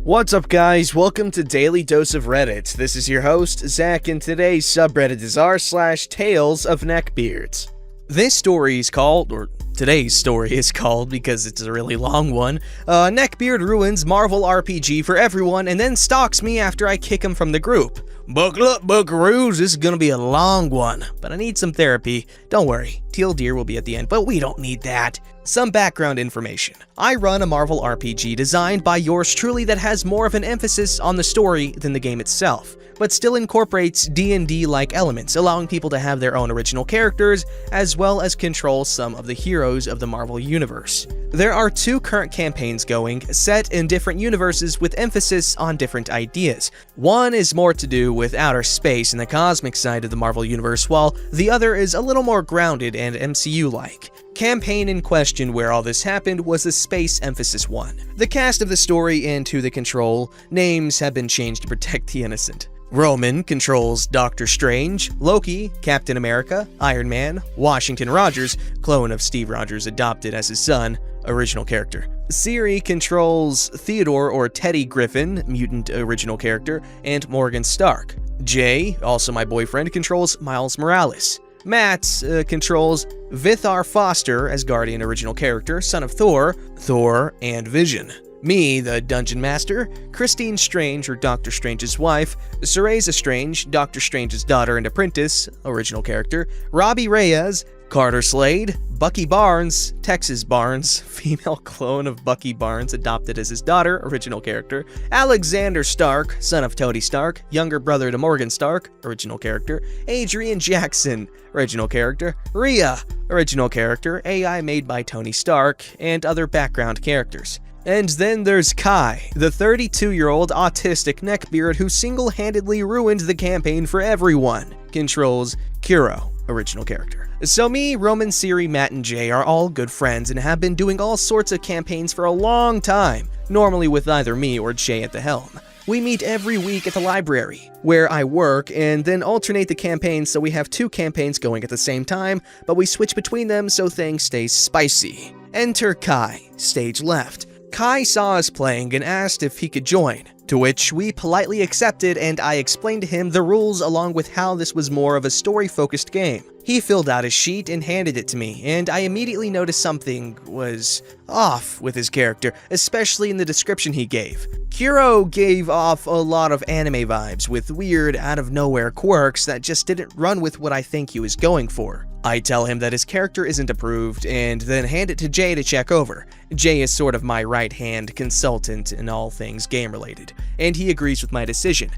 What's up guys, welcome to Daily Dose of Reddit. This is your host, Zach, and today's subreddit is r/Tales of Neckbeards. This story is called, or today's story is called because it's a really long one, Neckbeard ruins Marvel RPG for everyone and then stalks me after I kick him from the group. Buckle up, buckaroos, this is gonna be a long one, but I need some therapy. Don't worry, Teal Deer will be at the end, but we don't need that. Some background information. I run a Marvel RPG designed by yours truly that has more of an emphasis on the story than the game itself, but still incorporates D&D-like elements, allowing people to have their own original characters, as well as control some of the heroes of the Marvel Universe. There are 2 current campaigns going, set in different universes with emphasis on different ideas. One is more to do with outer space and the cosmic side of the Marvel Universe, while the other is a little more grounded and MCU-like. Campaign in question where all this happened was the space emphasis one. The cast of the story and who they control, names have been changed to protect the innocent. Roman controls Doctor Strange, Loki, Captain America, Iron Man, Washington Rogers, clone of Steve Rogers adopted as his son, original character. Siri controls Theodore or Teddy Griffin, mutant original character, and Morgan Stark. Jay, also my boyfriend, controls Miles Morales. Matt controls Vithar Foster as Guardian original character, son of Thor, and Vision. Me, the Dungeon Master, Christine Strange or Doctor Strange's wife, Cereza Strange, Doctor Strange's daughter and apprentice, original character, Robbie Reyes, Carter Slade, Bucky Barnes, Texas Barnes, female clone of Bucky Barnes adopted as his daughter, original character, Alexander Stark, son of Tony Stark, younger brother to Morgan Stark, original character, Adrian Jackson, original character, Rhea, original character, AI made by Tony Stark, and other background characters. And then there's Kai, the 32-year-old autistic neckbeard who single-handedly ruined the campaign for everyone, controls Kuro, original character. So me, Roman, Siri, Matt, and Jay are all good friends and have been doing all sorts of campaigns for a long time, normally with either me or Jay at the helm. We meet every week at the library, where I work, and then alternate the campaigns so we have 2 campaigns going at the same time, but we switch between them so things stay spicy. Enter Kai, stage left. Kai saw us playing and asked if he could join, to which we politely accepted, and I explained to him the rules along with how this was more of a story-focused game. He filled out a sheet and handed it to me, and I immediately noticed something was off with his character, especially in the description he gave. Kuro gave off a lot of anime vibes with weird, out-of-nowhere quirks that just didn't run with what I think he was going for. I tell him that his character isn't approved, and then hand it to Jay to check over. Jay is sort of my right-hand consultant in all things game-related, and he agrees with my decision.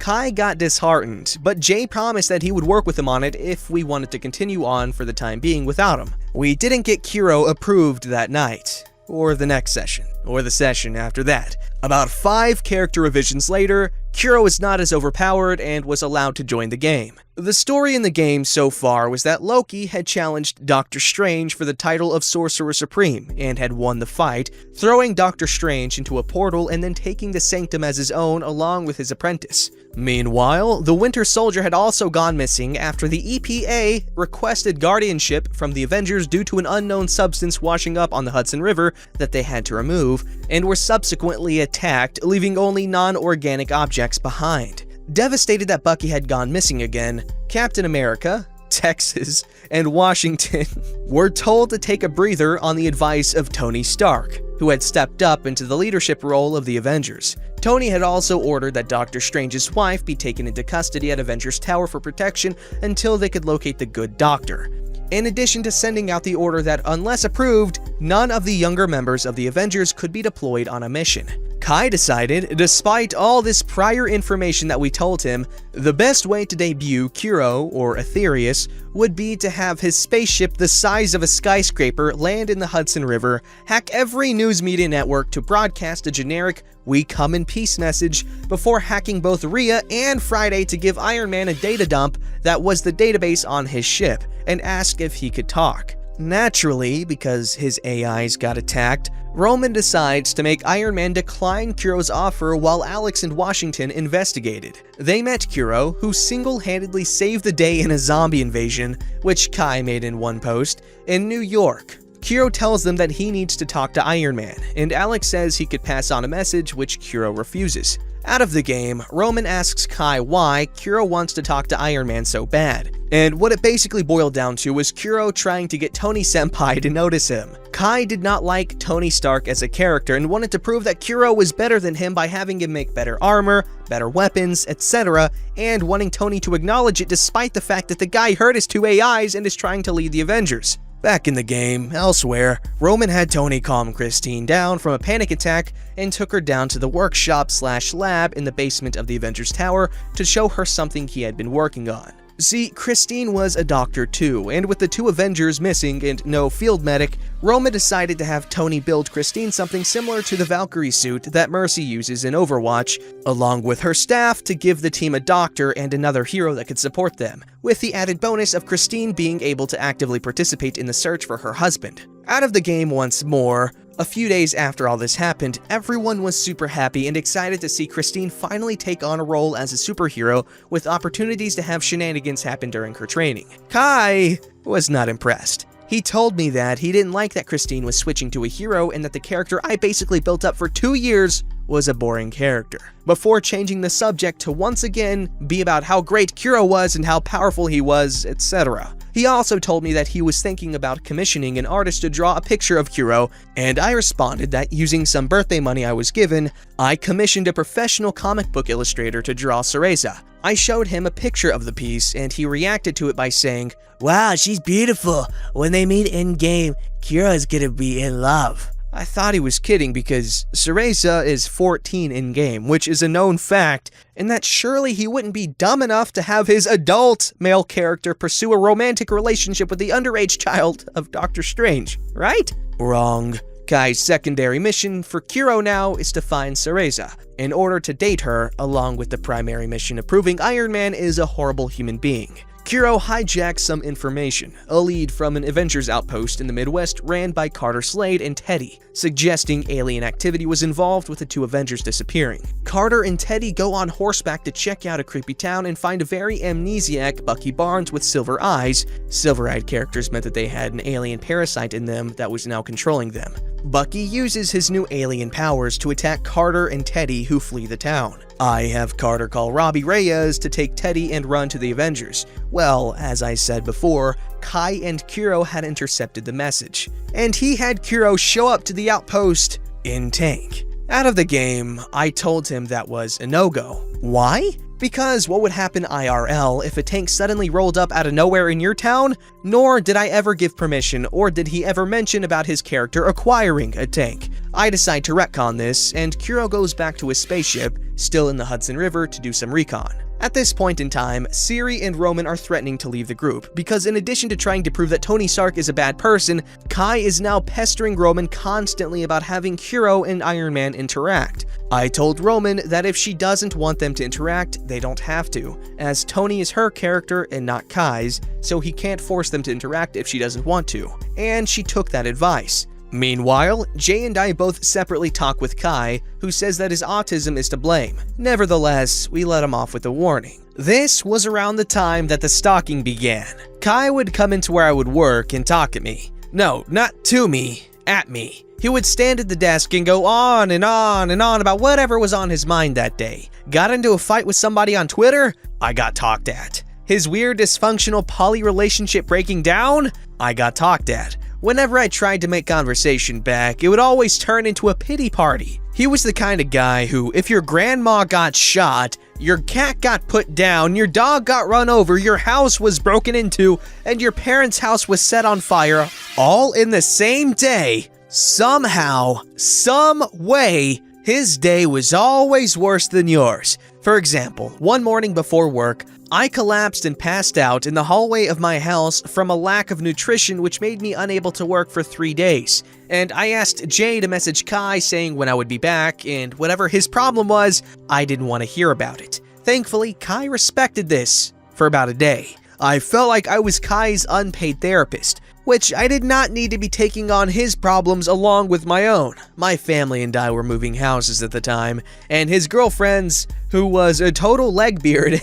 Kai got disheartened, but Jay promised that he would work with him on it if we wanted to continue on for the time being without him. We didn't get Kuro approved that night, or the next session, or the session after that. About 5 character revisions later, Kuro is not as overpowered and was allowed to join the game. The story in the game so far was that Loki had challenged Doctor Strange for the title of Sorcerer Supreme and had won the fight, throwing Doctor Strange into a portal and then taking the Sanctum as his own along with his apprentice. Meanwhile, the Winter Soldier had also gone missing after the EPA requested guardianship from the Avengers due to an unknown substance washing up on the Hudson River that they had to remove, and were subsequently attacked, leaving only non-organic objects behind. Devastated that Bucky had gone missing again, Captain America, Texas, and Washington were told to take a breather on the advice of Tony Stark, who had stepped up into the leadership role of the Avengers. Tony had also ordered that Doctor Strange's wife be taken into custody at Avengers Tower for protection until they could locate the good doctor, in addition to sending out the order that, unless approved, none of the younger members of the Avengers could be deployed on a mission. Kai decided, despite all this prior information that we told him, the best way to debut Kuro, or Aetherius, would be to have his spaceship the size of a skyscraper land in the Hudson River, hack every news media network to broadcast a generic "We come in peace" message, before hacking both Rhea and Friday to give Iron Man a data dump that was the database on his ship, and ask if he could talk. Naturally, because his AIs got attacked, Roman decides to make Iron Man decline Kuro's offer while Alex and Washington investigated. They met Kuro, who single-handedly saved the day in a zombie invasion, which Kai made in one post, in New York. Kuro tells them that he needs to talk to Iron Man, and Alex says he could pass on a message, which Kuro refuses. Out of the game, Roman asks Kai why Kuro wants to talk to Iron Man so bad, and what it basically boiled down to was Kuro trying to get Tony Senpai to notice him. Kai did not like Tony Stark as a character and wanted to prove that Kuro was better than him by having him make better armor, better weapons, etc., and wanting Tony to acknowledge it despite the fact that the guy hurt his two AIs and is trying to lead the Avengers. Back in the game, elsewhere, Roman had Tony calm Christine down from a panic attack and took her down to the workshop/lab in the basement of the Avengers Tower to show her something he had been working on. See, Christine was a doctor too, and with the two Avengers missing and no field medic, Roman decided to have Tony build Christine something similar to the Valkyrie suit that Mercy uses in Overwatch, along with her staff to give the team a doctor and another hero that could support them, with the added bonus of Christine being able to actively participate in the search for her husband. Out of the game once more, a few days after all this happened, everyone was super happy and excited to see Christine finally take on a role as a superhero with opportunities to have shenanigans happen during her training. Kai was not impressed. He told me that he didn't like that Christine was switching to a hero and that the character I basically built up for 2 years was a boring character, before changing the subject to once again be about how great Kuro was and how powerful he was, etc. He also told me that he was thinking about commissioning an artist to draw a picture of Kuro, and I responded that using some birthday money I was given, I commissioned a professional comic book illustrator to draw Cereza. I showed him a picture of the piece, and he reacted to it by saying, "Wow, she's beautiful. When they meet in-game, Kuro's gonna be in love." I thought he was kidding because Cereza is 14 in-game, which is a known fact, and that surely he wouldn't be dumb enough to have his adult male character pursue a romantic relationship with the underage child of Doctor Strange, right? Wrong. Kai's secondary mission for Kuro now is to find Cereza, in order to date her, along with the primary mission of proving Iron Man is a horrible human being. Kuro hijacks some information, a lead from an Avengers outpost in the Midwest ran by Carter Slade and Teddy, suggesting alien activity was involved with the two Avengers disappearing. Carter and Teddy go on horseback to check out a creepy town and find a very amnesiac Bucky Barnes with silver eyes. Silver-eyed characters meant that they had an alien parasite in them that was now controlling them. Bucky uses his new alien powers to attack Carter and Teddy, who flee the town. I have Carter call Robbie Reyes to take Teddy and run to the Avengers. Well, as I said before, Kai and Kuro had intercepted the message, and he had Kuro show up to the outpost in tank. Out of the game, I told him that was a no-go. Why? Because what would happen IRL if a tank suddenly rolled up out of nowhere in your town? Nor did I ever give permission, or did he ever mention about his character acquiring a tank. I decide to retcon this, and Kuro goes back to his spaceship, still in the Hudson River, to do some recon. At this point in time, Siri and Roman are threatening to leave the group, because in addition to trying to prove that Tony Stark is a bad person, Kai is now pestering Roman constantly about having Kuro and Iron Man interact. I told Roman that if she doesn't want them to interact, they don't have to, as Tony is her character and not Kai's, so he can't force them to interact if she doesn't want to, and she took that advice. Meanwhile, Jay and I both separately talk with Kai, who says that his autism is to blame. Nevertheless, we let him off with a warning. This was around the time that the stalking began. Kai would come into where I would work and talk at me. No, not to me, at me. He would stand at the desk and go on and on and on about whatever was on his mind that day. Got into a fight with somebody on Twitter? I got talked at. His weird dysfunctional poly relationship breaking down? I got talked at. Whenever I tried to make conversation back, it would always turn into a pity party. He was the kind of guy who, if your grandma got shot, your cat got put down, your dog got run over, your house was broken into, and your parents' house was set on fire, all in the same day, somehow, some way, his day was always worse than yours. For example, one morning before work, I collapsed and passed out in the hallway of my house from a lack of nutrition, which made me unable to work for 3 days. And I asked Jay to message Kai saying when I would be back, and whatever his problem was, I didn't want to hear about it. Thankfully, Kai respected this for about a day. I felt like I was Kai's unpaid therapist, which I did not need to be taking on his problems along with my own. My family and I were moving houses at the time, and his girlfriend's, who was a total legbeard,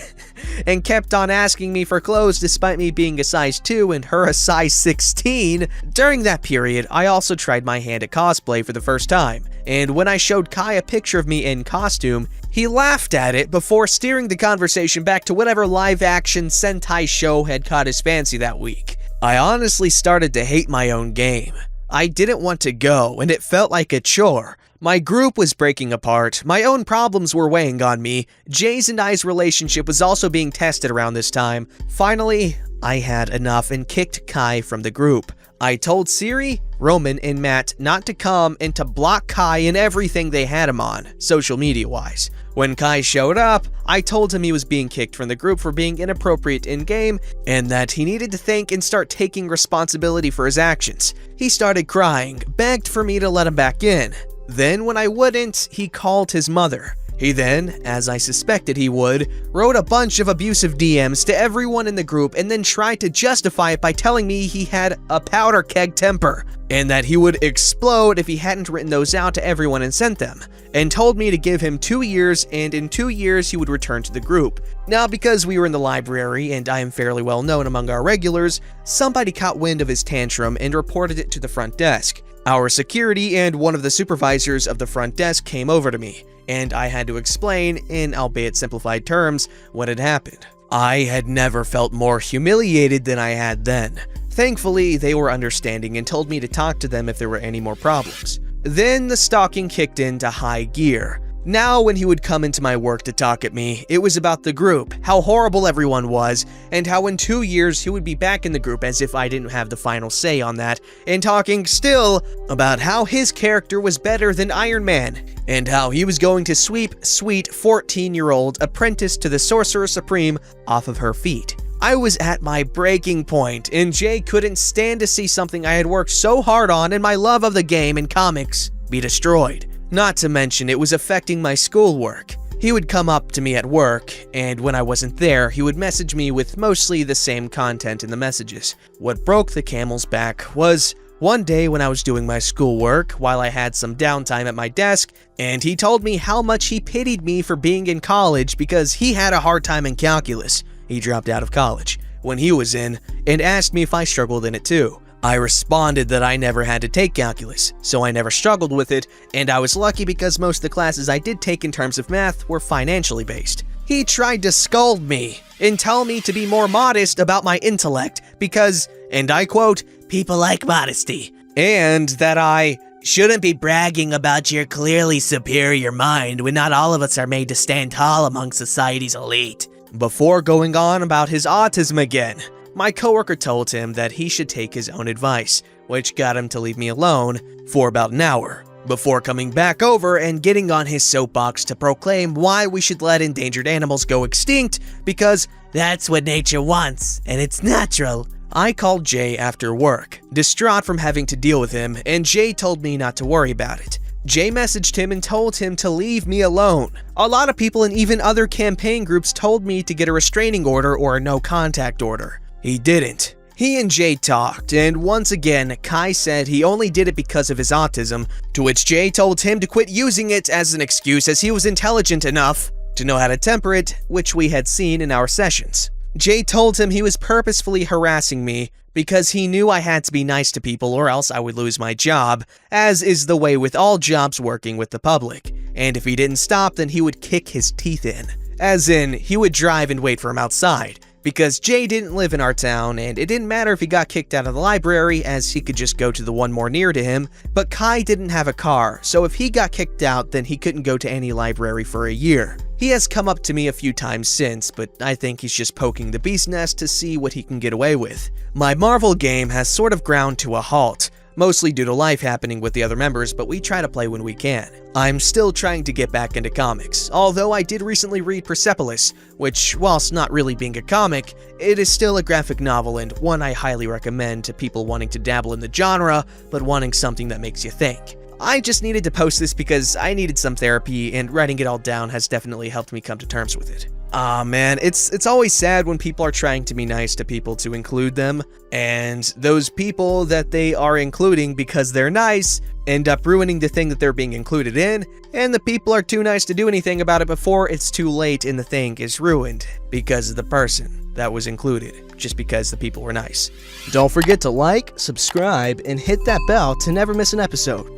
and kept on asking me for clothes despite me being a size 2 and her a size 16. During that period, I also tried my hand at cosplay for the first time, and when I showed Kai a picture of me in costume, he laughed at it before steering the conversation back to whatever live-action Sentai show had caught his fancy that week. I honestly started to hate my own game. I didn't want to go, and it felt like a chore. My group was breaking apart, my own problems were weighing on me, Jay's and I's relationship was also being tested around this time. Finally, I had enough and kicked Kai from the group. I told Siri, Roman, and Matt not to come and to block Kai and everything they had him on, social media-wise. When Kai showed up, I told him he was being kicked from the group for being inappropriate in-game and that he needed to think and start taking responsibility for his actions. He started crying, begged for me to let him back in. Then, when I wouldn't, he called his mother. He then, as I suspected he would, wrote a bunch of abusive DMs to everyone in the group and then tried to justify it by telling me he had a powder keg temper and that he would explode if he hadn't written those out to everyone and sent them, and told me to give him 2 years and in 2 years he would return to the group. Now, because we were in the library and I am fairly well known among our regulars, somebody caught wind of his tantrum and reported it to the front desk. Our security and one of the supervisors of the front desk came over to me, and I had to explain, in albeit simplified terms, what had happened. I had never felt more humiliated than I had then. Thankfully, they were understanding and told me to talk to them if there were any more problems. Then the stalking kicked into high gear. Now, when he would come into my work to talk at me, it was about the group, how horrible everyone was, and how in 2 years he would be back in the group as if I didn't have the final say on that, and talking still about how his character was better than Iron Man, and how he was going to sweep sweet 14-year-old apprentice to the Sorcerer Supreme off of her feet. I was at my breaking point, and Jay couldn't stand to see something I had worked so hard on and my love of the game and comics be destroyed. Not to mention, it was affecting my schoolwork. He would come up to me at work, and when I wasn't there, he would message me with mostly the same content in the messages. What broke the camel's back was one day when I was doing my schoolwork while I had some downtime at my desk, and he told me how much he pitied me for being in college because he had a hard time in calculus. He dropped out of college when he was in, and asked me if I struggled in it too. I responded that I never had to take calculus, so I never struggled with it, and I was lucky because most of the classes I did take in terms of math were financially based. He tried to scold me and tell me to be more modest about my intellect because, and I quote, "people like modesty," and that I shouldn't be bragging about your clearly superior mind when not all of us are made to stand tall among society's elite. Before going on about his autism again, my coworker told him that he should take his own advice, which got him to leave me alone for about an hour, before coming back over and getting on his soapbox to proclaim why we should let endangered animals go extinct because that's what nature wants, and it's natural. I called Jay after work, distraught from having to deal with him, and Jay told me not to worry about it. Jay messaged him and told him to leave me alone. A lot of people and even other campaign groups told me to get a restraining order or a no contact order. He didn't. He and Jay talked, and once again, Kai said he only did it because of his autism, to which Jay told him to quit using it as an excuse as he was intelligent enough to know how to temper it, which we had seen in our sessions. Jay told him he was purposefully harassing me because he knew I had to be nice to people or else I would lose my job, as is the way with all jobs working with the public, and if he didn't stop then he would kick his teeth in. As in, he would drive and wait for him outside, because Jay didn't live in our town and it didn't matter if he got kicked out of the library as he could just go to the one more near to him, but Kai didn't have a car, so if he got kicked out then he couldn't go to any library for a year. He has come up to me a few times since, but I think he's just poking the bee's nest to see what he can get away with. My Marvel game has sort of ground to a halt, mostly due to life happening with the other members, but we try to play when we can. I'm still trying to get back into comics, although I did recently read Persepolis, which, whilst not really being a comic, it is still a graphic novel and one I highly recommend to people wanting to dabble in the genre, but wanting something that makes you think. I just needed to post this because I needed some therapy, and writing it all down has definitely helped me come to terms with it. Ah, man, it's always sad when people are trying to be nice to people to include them, and those people that they are including because they're nice end up ruining the thing that they're being included in, and the people are too nice to do anything about it before it's too late and the thing is ruined because of the person that was included, just because the people were nice. Don't forget to like, subscribe, and hit that bell to never miss an episode.